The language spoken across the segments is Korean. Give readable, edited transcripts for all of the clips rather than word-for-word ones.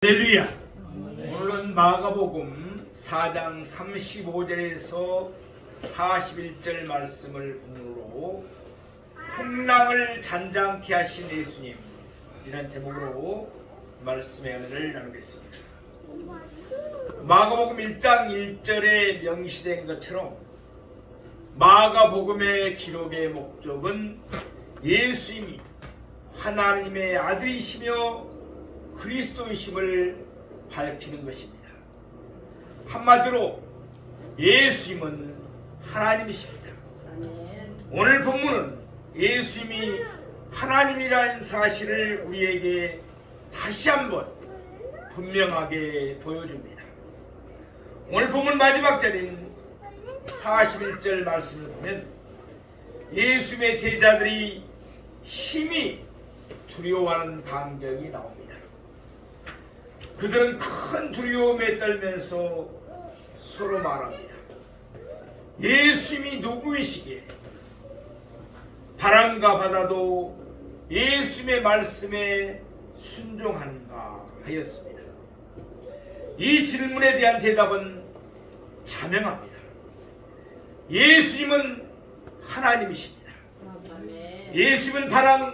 할렐루야. 오늘은 마가복음 4장 35절에서 41절 말씀을 본문으로 풍랑을 잔잔케 하신 예수님 이란 제목으로 말씀의 은혜를 나누겠습니다. 마가복음 1장 1절에 명시된 것처럼 마가복음의 기록의 목적은 예수님이 하나님의 아들이시며 그리스도이심을 밝히는 것입니다. 한마디로 예수님은 하나님이십니다. 오늘 본문은 예수님이 하나님이라는 사실을 우리에게 다시 한번 분명하게 보여줍니다. 오늘 본문 마지막 절인 41절 말씀을 보면 예수님의 제자들이 심히 두려워하는 광경이 나옵니다. 그들은 큰 두려움에 떨면서 서로 말합니다. 예수님이 누구이시기에 바람과 바다도 예수님의 말씀에 순종한가 하였습니다. 이 질문에 대한 대답은 자명합니다. 예수님은 하나님이십니다. 예수님은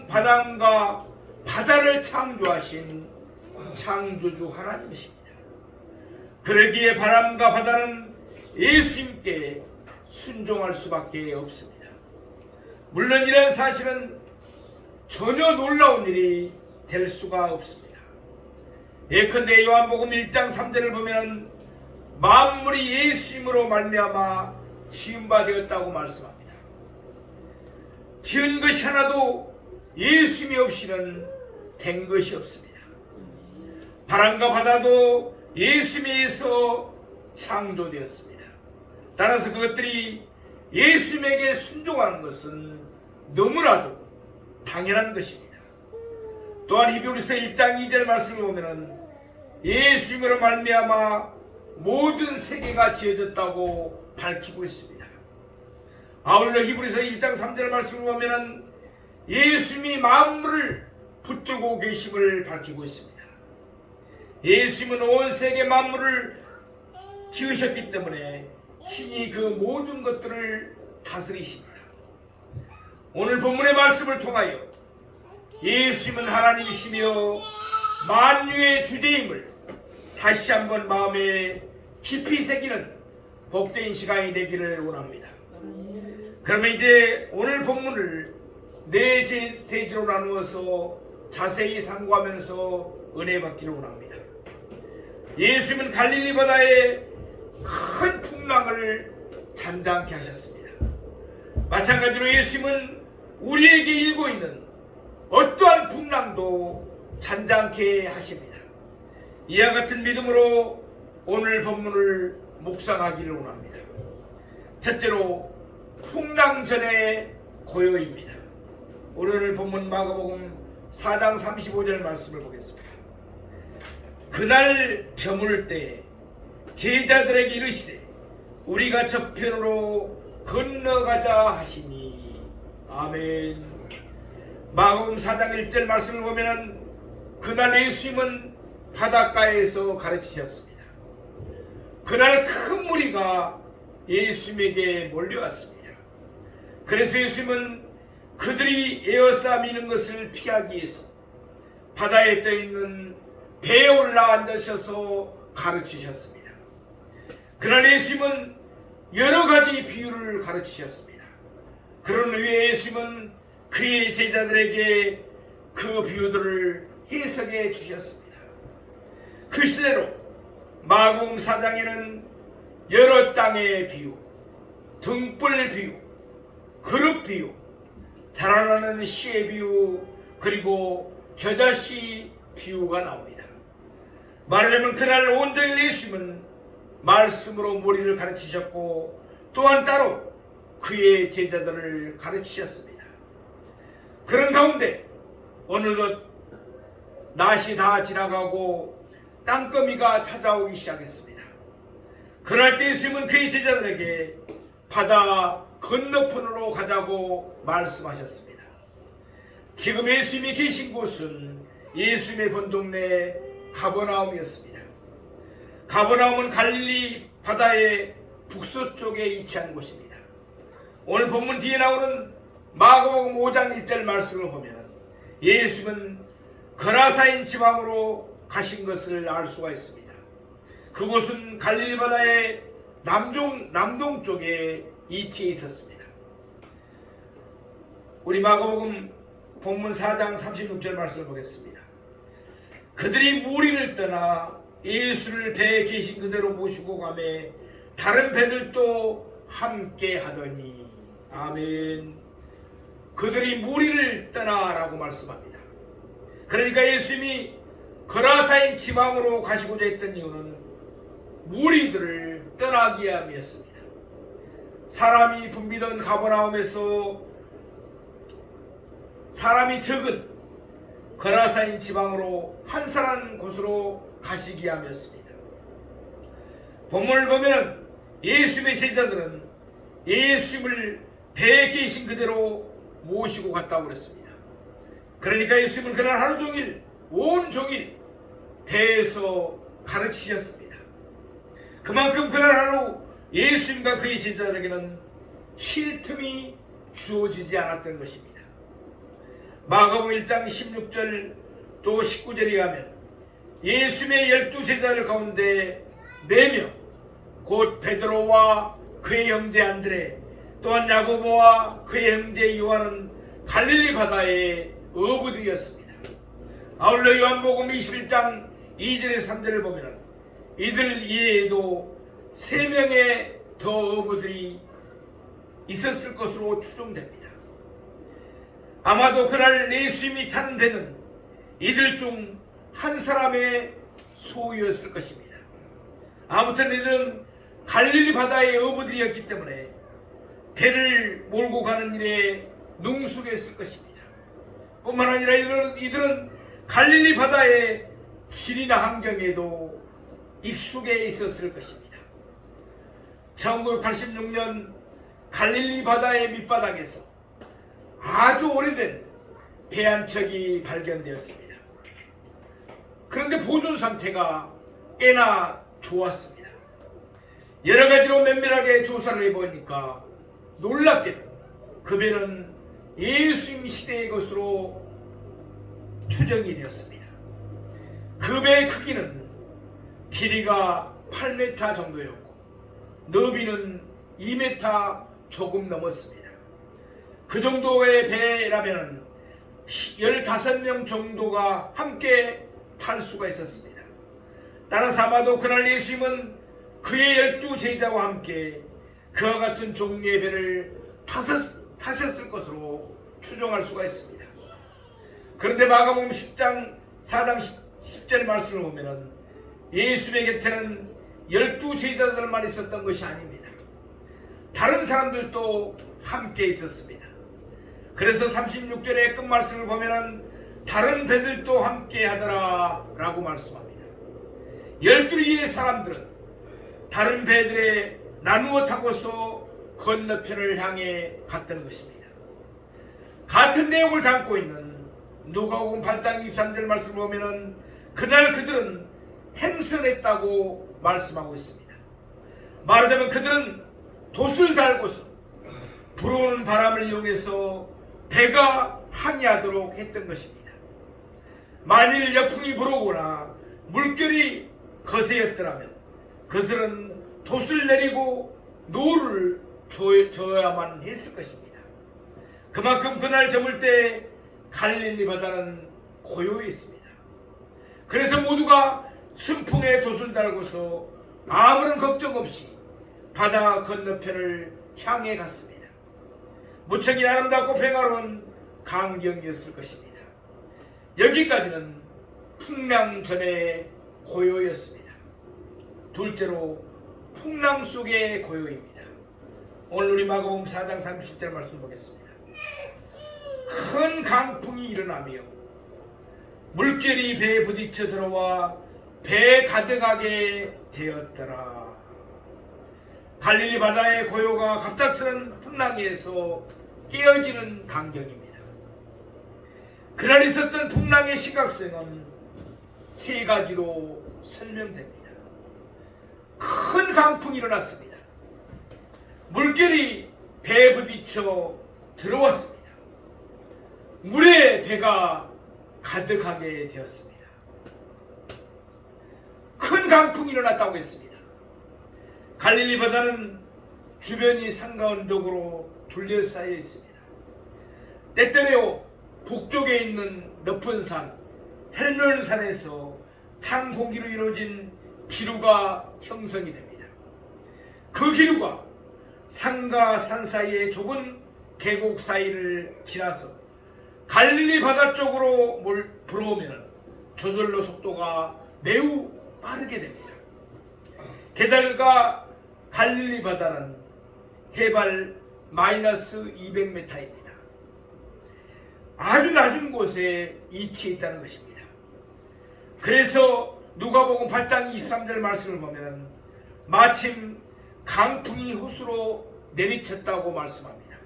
바람과 바다를 창조하신 창조주 하나님이십니다. 그러기에 바람과 바다는 예수님께 순종할 수밖에 없습니다. 물론 이런 사실은 전혀 놀라운 일이 될 수가 없습니다. 예컨대 요한복음 1장 3절을 보면 만물이 예수님으로 말미암아 지은 바 되었다고 말씀합니다. 지은 것이 하나도 예수님이 없이는 된 것이 없습니다. 바람과 바다도 예수님에서 창조되었습니다. 따라서 그것들이 예수님에게 순종하는 것은 너무나도 당연한 것입니다. 또한 히브리서 1장 2절 말씀을 보면 예수님으로 말미암아 모든 세계가 지어졌다고 밝히고 있습니다. 아울러 히브리서 1장 3절 말씀을 보면 예수님이 만물을 붙들고 계심을 밝히고 있습니다. 예수님은 온 세계 만물을 지으셨기 때문에 친히 그 모든 것들을 다스리십니다. 오늘 본문의 말씀을 통하여 예수님은 하나님이시며 만유의 주제임을 다시 한번 마음에 깊이 새기는 복된 시간이 되기를 원합니다. 그러면 이제 오늘 본문을 네 대지로 나누어서 자세히 상고하면서 은혜 받기를 원합니다. 예수님은 갈릴리 바다에 큰 풍랑을 잔잔케 하셨습니다. 마찬가지로 예수님은 우리에게 일고 있는 어떠한 풍랑도 잔잔케 하십니다. 이와 같은 믿음으로 오늘 본문을 묵상하기를 원합니다. 첫째로 풍랑 전의 고요입니다. 오늘 본문 마가복음 4장 35절 말씀을 보겠습니다. 그날 저물 때 제자들에게 이르시되 우리가 저편으로 건너가자 하시니. 아멘. 마가복음 4장 1절 말씀을 보면 그날 예수님은 바닷가에서 가르치셨습니다. 그날 큰 무리가 예수님에게 몰려왔습니다. 그래서 예수님은 그들이 에워싸미는 것을 피하기 위해서 바다에 떠있는 배에 올라 앉으셔서 가르치셨습니다. 그날 예수님은 여러 가지 비유를 가르치셨습니다. 그런 후에 예수님은 그의 제자들에게 그 비유들을 해석해 주셨습니다. 그 시대로 마가복음 4장에는 여러 땅의 비유, 등불 비유, 그릇 비유, 자라나는 씨의 비유, 그리고 겨자씨 비유가 나옵니다. 말하자면 그날 온종일 예수님은 말씀으로 무리를 가르치셨고 또한 따로 그의 제자들을 가르치셨습니다. 그런 가운데 어느덧 낮이 다 지나가고 땅거미가 찾아오기 시작했습니다. 그럴 때 예수님은 그의 제자들에게 바다 건너편으로 가자고 말씀하셨습니다. 지금 예수님이 계신 곳은 예수님의 본동네 가버나움이었습니다. 가버나움은 갈릴리 바다의 북서쪽에 위치한 곳입니다. 오늘 본문 뒤에 나오는 마가복음 5장 1절 말씀을 보면 예수님은 거라사인 지방으로 가신 것을 알 수가 있습니다. 그곳은 갈릴리 바다의 남동쪽에 위치해 있었습니다. 우리 마가복음 본문 4장 36절 말씀을 보겠습니다. 그들이 무리를 떠나 예수를 배에 계신 그대로 모시고 가매 다른 배들도 함께 하더니. 아멘. 그들이 무리를 떠나라고 말씀합니다. 그러니까 예수님이 거라사인 지방으로 가시고자 했던 이유는 무리들을 떠나기 위함이었습니다. 사람이 붐비던 가버나움에서 사람이 적은 거라사인 지방으로 한산한 곳으로 가시기 위함이었습니다. 본문을 보면 예수님의 제자들은 예수님을 배에 계신 그대로 모시고 갔다고 그랬습니다. 그러니까 예수님은 그날 하루 종일 온종일 배에서 가르치셨습니다. 그만큼 그날 하루 예수님과 그의 제자들에게는 쉴 틈이 주어지지 않았던 것입니다. 마가복음 1장 16절 또 19절에 가면 예수님의 12제자들 가운데 4명 곧 베드로와 그의 형제 안드레 또한 야고보와 그의 형제 요한은 갈릴리 바다의 어부들이었습니다. 아울러 요한복음 21장 2절에서 3절을 보면 이들 이외에도 3명의 더 어부들이 있었을 것으로 추정됩니다. 아마도 그날 예수님이 타는 배는 이들 중 한 사람의 소유였을 것입니다. 아무튼 이들은 갈릴리 바다의 어부들이었기 때문에 배를 몰고 가는 일에 능숙했을 것입니다. 뿐만 아니라 이들은 갈릴리 바다의 질이나 환경에도 익숙해 있었을 것입니다. 1986년 갈릴리 바다의 밑바닥에서 아주 오래된 배 한 척이 발견되었습니다. 그런데 보존 상태가 꽤나 좋았습니다. 여러 가지로 면밀하게 조사를 해보니까 놀랍게도 그 배는 예수님 시대의 것으로 추정이 되었습니다. 그 배의 크기는 길이가 8m 정도였고 너비는 2m 조금 넘었습니다. 그 정도의 배라면 15명 정도가 함께 탈 수가 있었습니다. 따라서 아마도 그날 예수님은 그의 12제자와 함께 그와 같은 종류의 배를 타셨을 것으로 추정할 수가 있습니다. 그런데 마가복음 10장 4장 10절 말씀을 보면 예수님의 곁에는 12제자들만 있었던 것이 아닙니다. 다른 사람들도 함께 있었습니다. 그래서 36절의 끝말씀을 보면 다른 배들도 함께 하더라 라고 말씀합니다. 12위의 사람들은 다른 배들에 나누어 타고서 건너편을 향해 갔던 것입니다. 같은 내용을 담고 있는 누가복음 8장 23절 말씀을 보면 그날 그들은 행선했다고 말씀하고 있습니다. 말하자면 그들은 돛을 달고서 불어오는 바람을 이용해서 배가 항해하도록 했던 것입니다. 만일 역풍이 불어오거나 물결이 거세였더라면 그들은 돛을 내리고 노를 저어야만 했을 것입니다. 그만큼 그날 저물 때 갈릴리 바다는 고요했습니다. 그래서 모두가 순풍에 돛을 달고서 아무런 걱정 없이 바다 건너편을 향해 갔습니다. 무척 아름답고 평화로운 광경이었을 것입니다. 여기까지는 풍랑 전의 고요였습니다. 둘째로 풍랑 속의 고요입니다. 오늘 우리 마가복음 4장 30절 말씀 보겠습니다. 큰 강풍이 일어나며 물결이 배에 부딪혀 들어와 배에 가득하게 되었더라. 갈릴리 바다의 고요가 갑작스런 풍랑에서 깨어지는 광경입니다. 그날 있었던 풍랑의 심각성은 세 가지로 설명됩니다. 큰 강풍이 일어났습니다. 물결이 배에 부딪혀 들어왔습니다. 물에 배가 가득하게 되었습니다. 큰 강풍이 일어났다고 했습니다. 갈릴리 바다는 주변이 산과 언덕으로 둘러싸여 있습니다. 때때로 북쪽에 있는 높은 산 헬몬산에서 찬 공기로 이루어진 기류가 형성이 됩니다. 그 기류가 산과 산 사이의 좁은 계곡 사이를 지나서 갈릴리 바다 쪽으로 불어오면 저절로 속도가 매우 빠르게 됩니다. 게다가 갈릴리 바다는 해발 마이너스 200m입니다. 아주 낮은 곳에 위치해 있다는 것입니다. 그래서 누가복음 8장 23절 말씀을 보면 마침 강풍이 호수로 내리쳤다고 말씀합니다.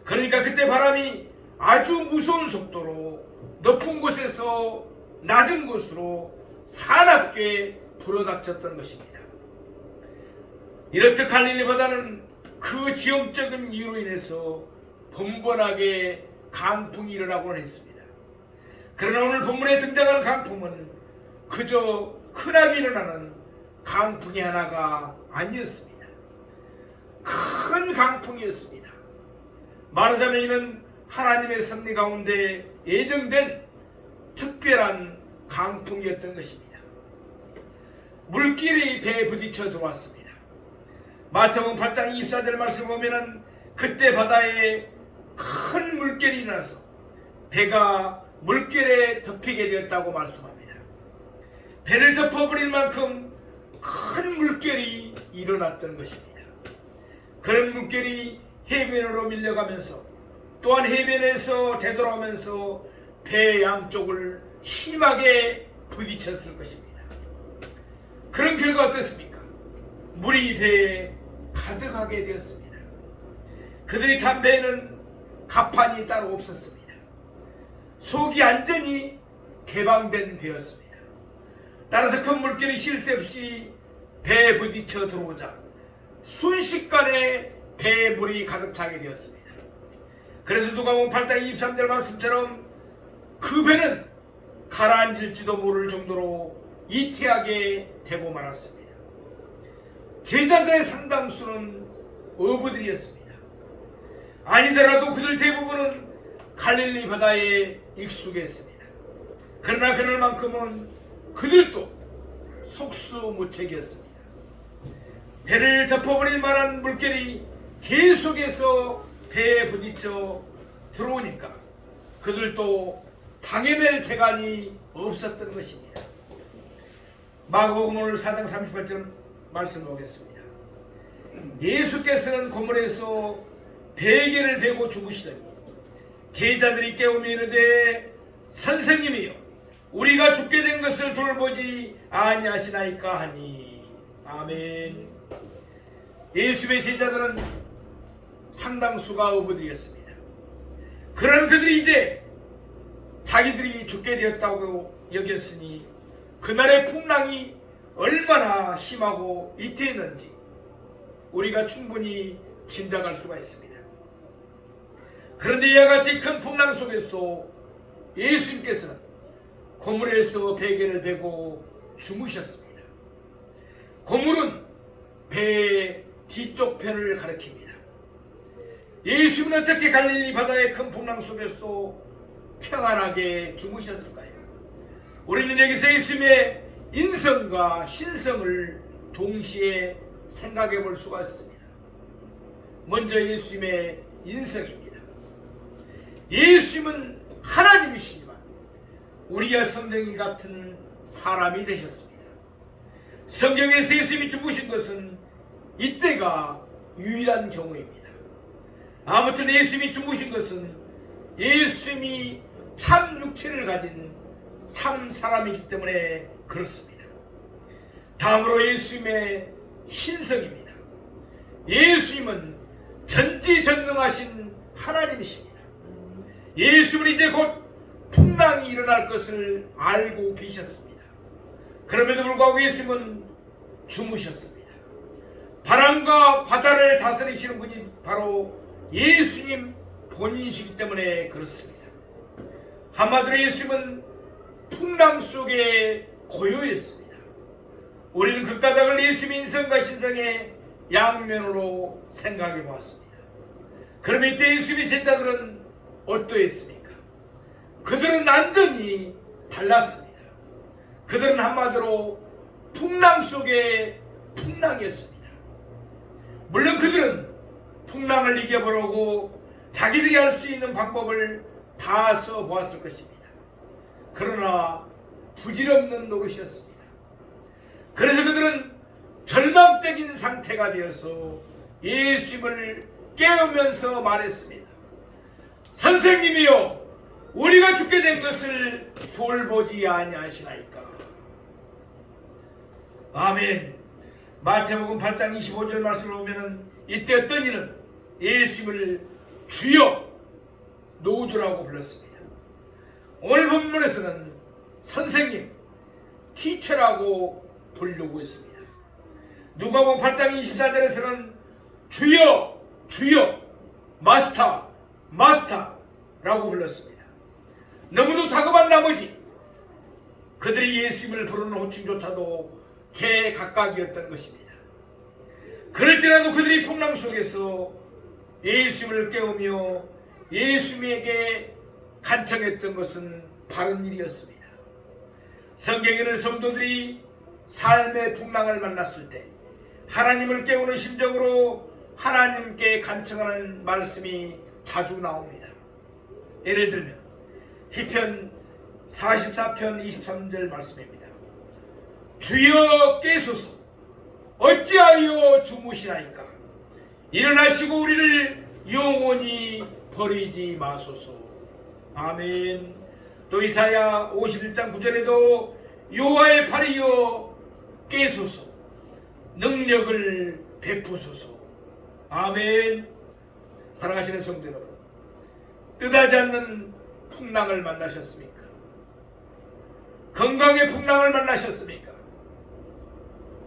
그러니까 그때 바람이 아주 무서운 속도로 높은 곳에서 낮은 곳으로 사납게 불어닥쳤던 것입니다. 이렇듯 갈릴리 바다는 그 지형적인 이유로 인해서 번번하게 강풍이 일어나곤 했습니다. 그러나 오늘 본문에 등장하는 강풍은 그저 흔하게 일어나는 강풍이 하나가 아니었습니다. 큰 강풍이었습니다. 말하자면 이는 하나님의 섭리 가운데 예정된 특별한 강풍이었던 것입니다. 물길이 배에 부딪혀 들어왔습니다. 마태복음 8장 24절 말씀 보면은 그때 바다에 큰 물결이 일어나서 배가 물결에 덮이게 되었다고 말씀합니다. 배를 덮어버릴 만큼 큰 물결이 일어났던 것입니다. 그런 물결이 해변으로 밀려가면서 또한 해변에서 되돌아오면서 배 양쪽을 심하게 부딪혔을 것입니다. 그런 결과 어떻습니까? 물이 배에 가득하게 되었습니다. 그들이 탄 배에는 갑판이 따로 없었습니다. 속이 완전히 개방된 배였습니다. 따라서 큰 물결이 쉴 새 없이 배에 부딪혀 들어오자 순식간에 배에 물이 가득 차게 되었습니다. 그래서 누가복음 8장 23절 말씀처럼 그 배는 가라앉을지도 모를 정도로 이태하게 되고 말았습니다. 제자들의 상당수는 어부들이었습니다. 아니더라도 그들 대부분은 갈릴리 바다에 익숙했습니다. 그러나 그날만큼은 그들도 속수무책이었습니다. 배를 덮어버릴 만한 물결이 계속해서 배에 부딪혀 들어오니까 그들도 당해낼 재간이 없었던 것입니다. 마가복음 오늘 4장 38절 말씀 보겠습니다. 예수께서는 고물에서 베개를 베고 죽으시더니 제자들이 깨우며 이르되 선생님이여 우리가 죽게 된 것을 돌보지 아니하시나이까 하니. 아멘. 예수의 제자들은 상당수가 어부들이었습니다. 그런 그들이 이제 자기들이 죽게 되었다고 여겼으니 그날의 풍랑이 얼마나 심하고 이태했는지 우리가 충분히 짐작할 수가 있습니다. 그런데 이와 같이 큰 풍랑 속에서도 예수님께서는 고물에서 베개를 베고 주무셨습니다. 고물은 배의 뒤쪽 편을 가리킵니다. 예수님은 어떻게 갈릴리 바다의 큰 풍랑 속에서도 평안하게 주무셨을까요? 우리는 여기서 예수님의 인성과 신성을 동시에 생각해 볼 수가 있습니다. 먼저 예수님의 인성입니다. 예수님은 하나님이시지만 우리와 성경이 같은 사람이 되셨습니다. 성경에서 예수님이 죽으신 것은 이때가 유일한 경우입니다. 아무튼 예수님이 죽으신 것은 예수님이 참 육체를 가진 참 사람이기 때문에 그렇습니다. 다음으로 예수님의 신성입니다. 예수님은 전지전능하신 하나님이십니다. 예수님은 이제 곧 풍랑이 일어날 것을 알고 계셨습니다. 그럼에도 불구하고 예수님은 주무셨습니다. 바람과 바다를 다스리시는 분이 바로 예수님 본인이시기 때문에 그렇습니다. 한마디로 예수님은 풍랑 속에 고요했습니다. 우리는 그 까닭을 예수님의 인성과 신성의 양면으로 생각해 보았습니다. 그럼 이때 예수님의 제자들은 어떠했습니까? 그들은 완전히 달랐습니다. 그들은 한마디로 풍랑 속에 풍랑이었습니다. 물론 그들은 풍랑을 이겨보려고 자기들이 할 수 있는 방법을 다 써보았을 것입니다. 그러나 부질없는 노릇이었습니다. 그래서 그들은 절망적인 상태가 되어서 예수님을 깨우면서 말했습니다. 선생님이요, 우리가 죽게 된 것을 돌보지 아니하시나이까. 아멘. 마태복음 8장 25절 말씀을 보면 이때 어떤 이는 예수님을 주여 노두라고 불렀습니다. 오늘 본문에서는 선생님, 티처라고 부르고 있습니다. 누가복음 8장 24절에서는 주여 주여 마스터 마스터라고 불렀습니다. 너무도 다급한 나머지 그들이 예수님을 부르는 호칭조차도 제각각이었던 것입니다. 그럴지라도 그들이 풍랑 속에서 예수님을 깨우며 예수님에게 간청했던 것은 바른 일이었습니다. 성경에는 성도들이 삶의 풍랑을 만났을 때 하나님을 깨우는 심정으로 하나님께 간청하는 말씀이 자주 나옵니다. 예를 들면 시편 44편 23절 말씀입니다. 주여 깨소서, 어찌하여 주무시나이까. 일어나시고 우리를 영원히 버리지 마소서. 아멘. 또 이사야 51장 9절에도 여호와의 팔이여 깨소서, 능력을 베푸소서. 아멘. 사랑하시는 성도 여러분, 뜻하지 않는 풍랑을 만나셨습니까? 건강의 풍랑을 만나셨습니까?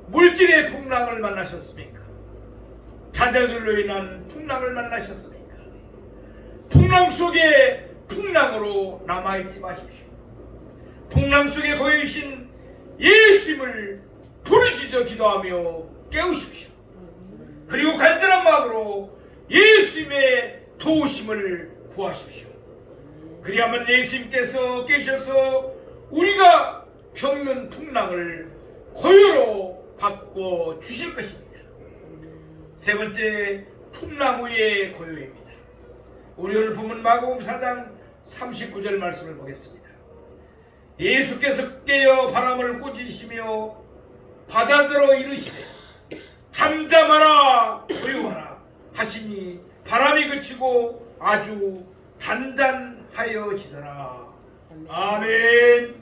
물질의 풍랑을 만나셨습니까? 자녀들로 인한 풍랑을 만나셨습니까? 풍랑 속에 풍랑으로 남아있지 마십시오. 풍랑 속에 고여있신 예수님을 부르짖어 기도하며 깨우십시오. 그리고 간절한 마음으로 예수님의 도우심을 구하십시오. 그리하면 예수님께서 깨셔서 우리가 겪는 풍랑을 고요로 바꿔 주실 것입니다. 세 번째, 풍랑 후의 고요입니다. 우리 오늘 본문 마가복음 4장 39절 말씀을 보겠습니다. 예수께서 깨어 바람을 꾸짖으시며 바다들어 이르시되 잠잠하라 고요하라 하시니 바람이 그치고 아주 잔잔하여지더라. 아멘.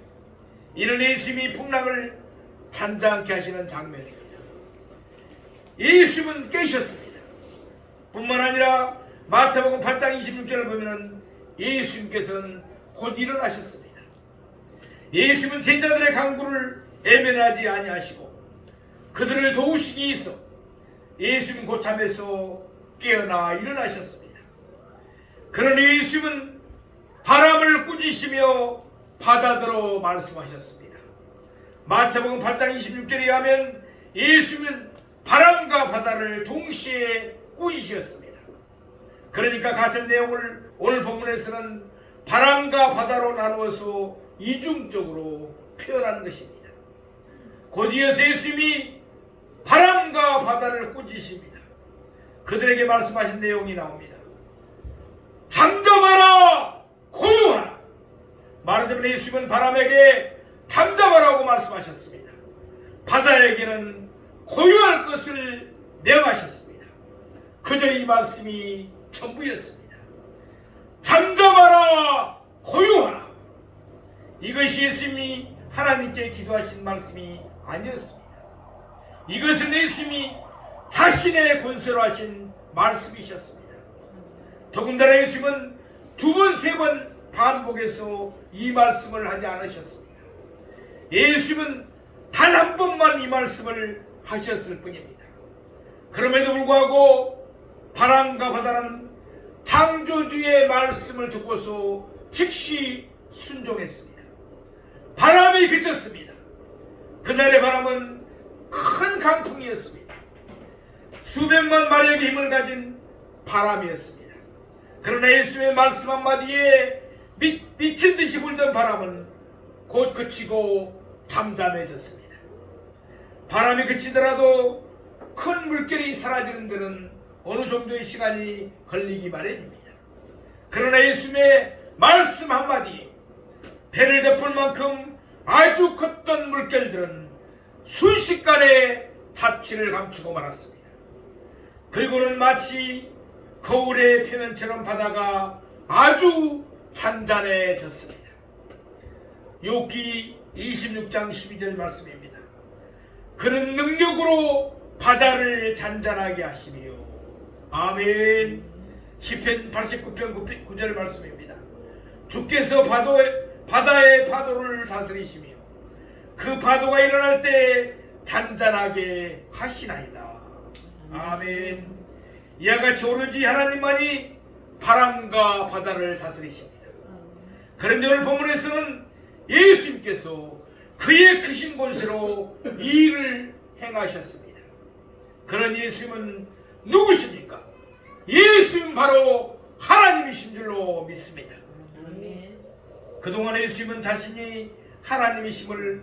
이는 예수님이 풍랑을 잔잔케 하시는 장면입니다. 예수님은 깨셨습니다. 뿐만 아니라 마태복음 8장 26절을 보면 예수님께서는 곧 일어나셨습니다. 예수님은 제자들의 간구를 애면하지 아니하시고 그들을 도우시기 위해서 예수님 고참에서 깨어나 일어나셨습니다. 그러니 예수님은 바람을 꾸짖으시며 바다들어 말씀하셨습니다. 마태복음 8장 26절에 하면 예수님은 바람과 바다를 동시에 꾸짖으셨습니다. 그러니까 같은 내용을 오늘 본문에서는 바람과 바다로 나누어서 이중적으로 표현하는 것입니다. 곧 이어서 예수님이 바람과 바다를 꾸짖으십니다. 그들에게 말씀하신 내용이 나옵니다. 잠잠하라 고요하라. 말하자면 예수님은 바람에게 잠잠하라고 말씀하셨습니다. 바다에게는 고요할 것을 명하셨습니다. 그저 이 말씀이 전부였습니다. 잠잠하라 고요하라. 이것이 예수님이 하나님께 기도하신 말씀이 아니었습니다. 이것은 예수님이 자신의 권세로 하신 말씀이셨습니다. 더군다나 예수님은 두 번, 세 번 반복해서 이 말씀을 하지 않으셨습니다. 예수님은 단 한 번만 이 말씀을 하셨을 뿐입니다. 그럼에도 불구하고 바람과 바다는 창조주의 말씀을 듣고서 즉시 순종했습니다. 바람이 그쳤습니다. 그날의 바람은 큰 강풍이었습니다. 수백만 마력의 힘을 가진 바람이었습니다. 그러나 예수의 말씀 한마디에 미친 듯이 불던 바람은 곧 그치고 잠잠해졌습니다. 바람이 그치더라도 큰 물결이 사라지는 데는 어느 정도의 시간이 걸리기 마련입니다. 그러나 예수님의 말씀 한마디, 배를 덮을 만큼 아주 컸던 물결들은 순식간에 자취를 감추고 말았습니다. 그리고는 마치 거울의 표면처럼 바다가 아주 잔잔해졌습니다. 욥기 26장 12절 말씀입니다. 그는 능력으로 바다를 잔잔하게 하시며, 아멘. 시편 89편 9절 말씀입니다. 주께서 바다의 파도를 다스리시며 그 파도가 일어날 때 잔잔하게 하시나이다. 아멘. 이와 같이 오로지 하나님만이 바람과 바다를 다스리십니다. 그런데 오늘 본문에서는 예수님께서 그의 크신 권세로 이 일을 행하셨습니다. 그런 예수님은 누구십니까? 예수님 바로 하나님이신 줄로 믿습니다. 그동안 예수님은 자신이 하나님이심을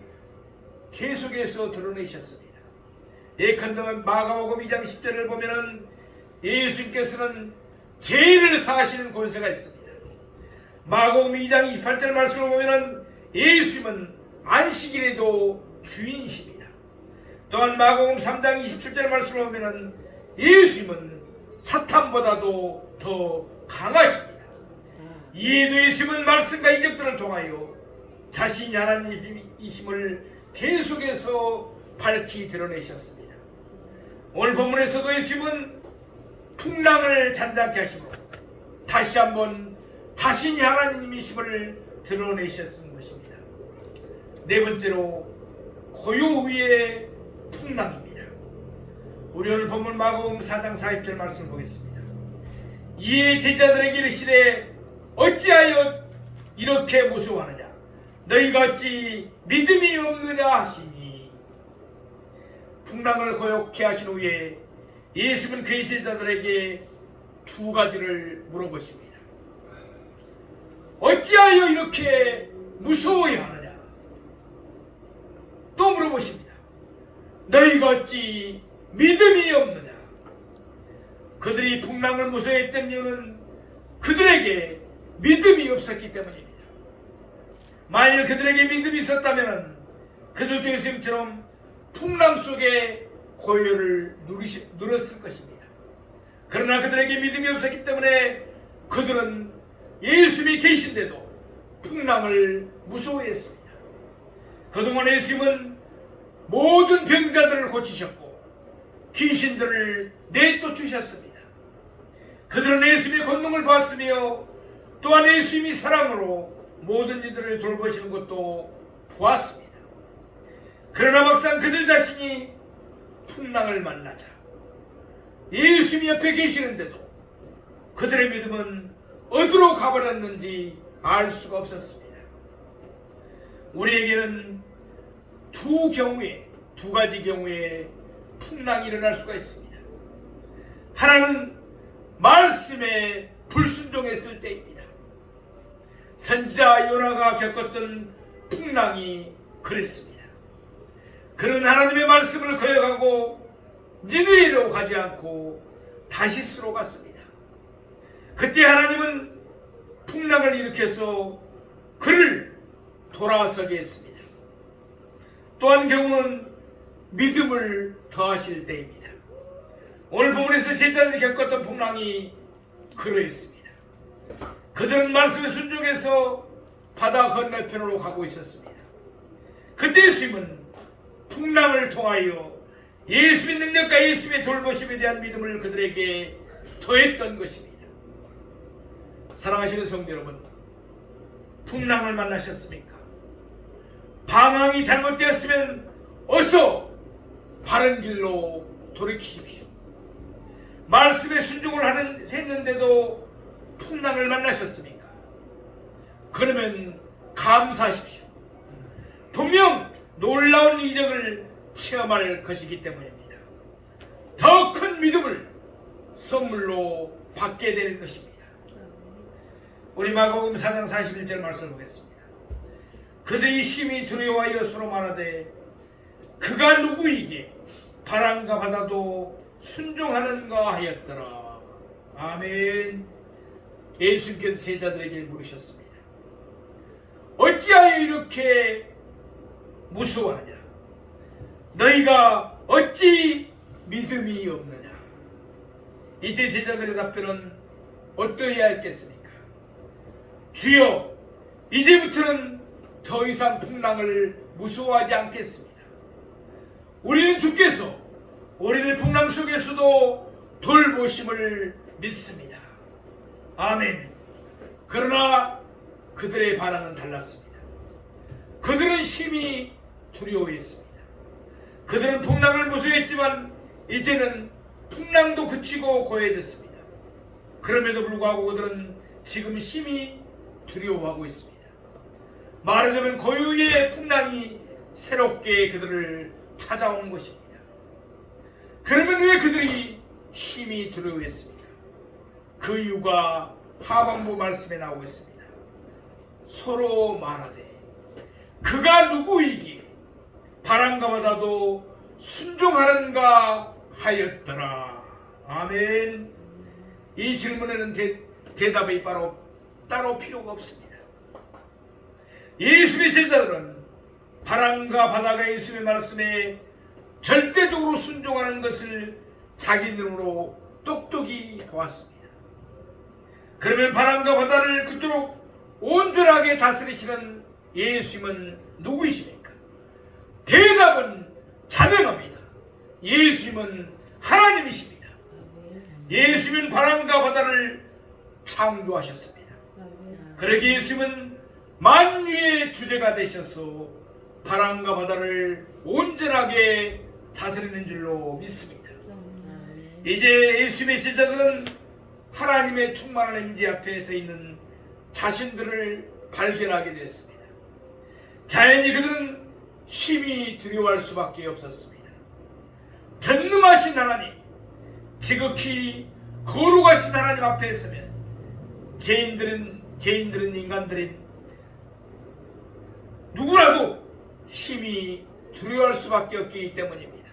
계속해서 드러내셨습니다. 예컨대 마가복음 2장 10절을 보면은 예수님께서는 죄를 사하시는 권세가 있습니다. 마가복음 2장 28절 말씀을 보면은 예수님은 안식일에도 주인이십니다. 또한 마가복음 3장 27절 말씀을 보면은 예수님은 사탄보다도 더 강하십니다. 이에도 예수님은 말씀과 이적들을 통하여 자신이 하나님이심을 계속해서 밝히 드러내셨습니다. 오늘 본문에서도 예수님은 풍랑을 잔잔케 하시고 다시 한번 자신이 하나님이심을 드러내셨던 것입니다. 네 번째로 고요 위의 풍랑입니다. 우리 오늘 본문 마가복음 4장 40절 말씀을 보겠습니다. 이에 제자들에게 이르시되 어찌하여 이렇게 무서워하느냐? 너희가 어찌 믿음이 없느냐 하시니. 풍랑을 고요케 하신 후에 예수는 그의 제자들에게 두 가지를 물어보십니다. 어찌하여 이렇게 무서워야 하느냐? 또 물어보십니다. 너희가 어찌 믿음이 없느냐? 그들이 풍랑을 무서워했던 이유는 그들에게 믿음이 없었기 때문입니다. 만일 그들에게 믿음이 있었다면 그들도 예수님처럼 풍랑 속에 고요를 누렸을 것입니다. 그러나 그들에게 믿음이 없었기 때문에 그들은 예수님이 계신데도 풍랑을 무서워했습니다. 그동안 예수님은 모든 병자들을 고치셨고 귀신들을 내쫓으셨습니다. 그들은 예수님의 권능을 봤으며 또한 예수님이 사랑으로 모든 이들을 돌보시는 것도 보았습니다. 그러나 막상 그들 자신이 풍랑을 만나자 예수님이 옆에 계시는데도 그들의 믿음은 어디로 가버렸는지 알 수가 없었습니다. 우리에게는 두 가지 경우에 풍랑이 일어날 수가 있습니다. 하나는 말씀에 불순종했을 때입니다. 선지자 요나가 겪었던 풍랑이 그랬습니다. 그는 하나님의 말씀을 거역하고 니느웨로 가지 않고 다시스로 갔습니다. 그때 하나님은 풍랑을 일으켜서 그를 돌아서게 했습니다. 또 한 경우는 믿음을 더하실 때입니다. 오늘 본문에서 제자들이 겪었던 풍랑이 그러했습니다. 그들은 말씀에 순종해서 바다 건너편으로 가고 있었습니다. 그때 예수님은 풍랑을 통하여 예수의 능력과 예수의 돌보심에 대한 믿음을 그들에게 더했던 것입니다. 사랑하시는 성도 여러분, 풍랑을 만나셨습니까? 방황이 잘못되었으면 어서 바른 길로 돌이키십시오. 말씀에 순종을 했는데도 풍랑을 만나셨습니까? 그러면 감사하십시오. 분명 놀라운 이적을 체험할 것이기 때문입니다. 더 큰 믿음을 선물로 받게 될 것입니다. 우리 마가복음 4장 41절 말씀을 보겠습니다. 그들이 심히 두려워하여 서로 말하되 그가 누구이기에 바람과 바다도 순종하는가 하였더라. 아멘. 예수님께서 제자들에게 물으셨습니다. 어찌하여 이렇게 무서워하느냐? 너희가 어찌 믿음이 없느냐? 이때 제자들의 답변은 어떠해야 했겠습니까? 주여, 이제부터는 더 이상 풍랑을 무서워하지 않겠습니다. 우리는 주께서 우리를 풍랑 속에서도 돌보심을 믿습니다. 아멘. 그러나 그들의 반응은 달랐습니다. 그들은 심히 두려워했습니다. 그들은 풍랑을 무서워했지만 이제는 풍랑도 그치고 고요해졌습니다. 그럼에도 불구하고 그들은 지금 심히 두려워하고 있습니다. 말하자면 고요의 풍랑이 새롭게 그들을 찾아온 것입니다. 그러면 왜 그들이 심히 두려워했습니까? 그 이유가 하반부 말씀에 나오고 있습니다. 서로 말하되 그가 누구이기에 바람과 바다도 순종하는가 하였더라. 아멘. 이 질문에는 대답이 따로 필요가 없습니다. 예수의 제자들은 바람과 바다가 예수의 말씀에 절대적으로 순종하는 것을 자기 눈으로 똑똑히 보았습니다. 그러면 바람과 바다를 그토록 온전하게 다스리시는 예수님은 누구이십니까? 대답은 자명합니다. 예수님은 하나님이십니다. 예수님은 바람과 바다를 창조하셨습니다. 그러기에 예수님은 만유의 주제가 되셔서 바람과 바다를 온전하게 다스리는 줄로 믿습니다. 이제 예수님의 제자들은 하나님의 충만한 임재 앞에 서 있는 자신들을 발견하게 됐습니다. 자연히 그들은 심히 두려워할 수밖에 없었습니다. 전능하신 하나님, 지극히 거룩하신 하나님 앞에 서면 죄인들은 인간들인 누구라도 심히 두려워할 수밖에 없기 때문입니다.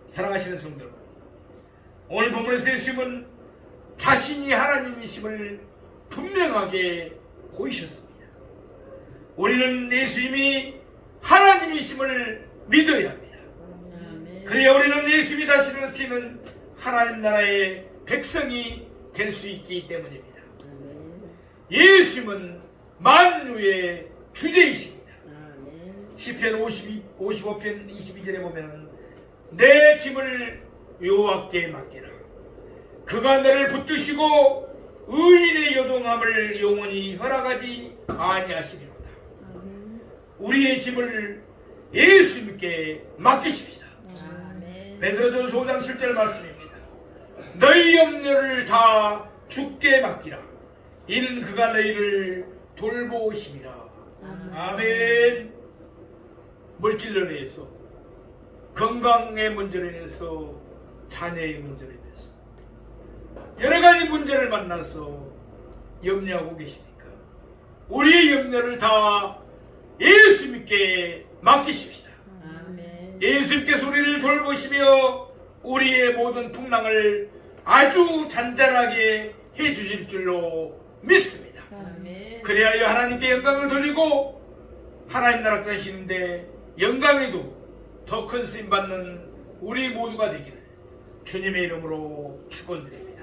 사랑하시는 성도 여러분, 오늘 본문에서 예수님은 자신이 하나님이심을 분명하게 보이셨습니다. 우리는 예수님이 하나님이심을 믿어야 합니다. 그래야 우리는 예수님이 다스리는 하나님 나라의 백성이 될 수 있기 때문입니다. 예수님은 만유의 주제이십니다. 시편 55편 22절에 보면 내 짐을 여호와께 맡기라. 그가 너를 붙드시고 의인의 요동함을 영원히 허락하지 아니하시리로다. 우리의 짐을 예수님께 맡기십시다. 베드로전서 5장 7절 말씀입니다. 너희 염려를 다 주께 맡기라. 이는 그가 너희를 돌보심이라. 아멘. 물질로 인해서, 건강의 문제로 인해서, 자녀의 문제로 인해서 여러 가지 문제를 만나서 염려하고 계십니까? 우리의 염려를 다 예수님께 맡기십시다. 예수님께서 우리를 돌보시며 우리의 모든 풍랑을 아주 잔잔하게 해주실 줄로 믿습니다. 그래야 하나님께 영광을 돌리고 하나님 나라 되시는데 영광에도 더 큰 쓰임 받는 우리 모두가 되기를 주님의 이름으로 축원드립니다.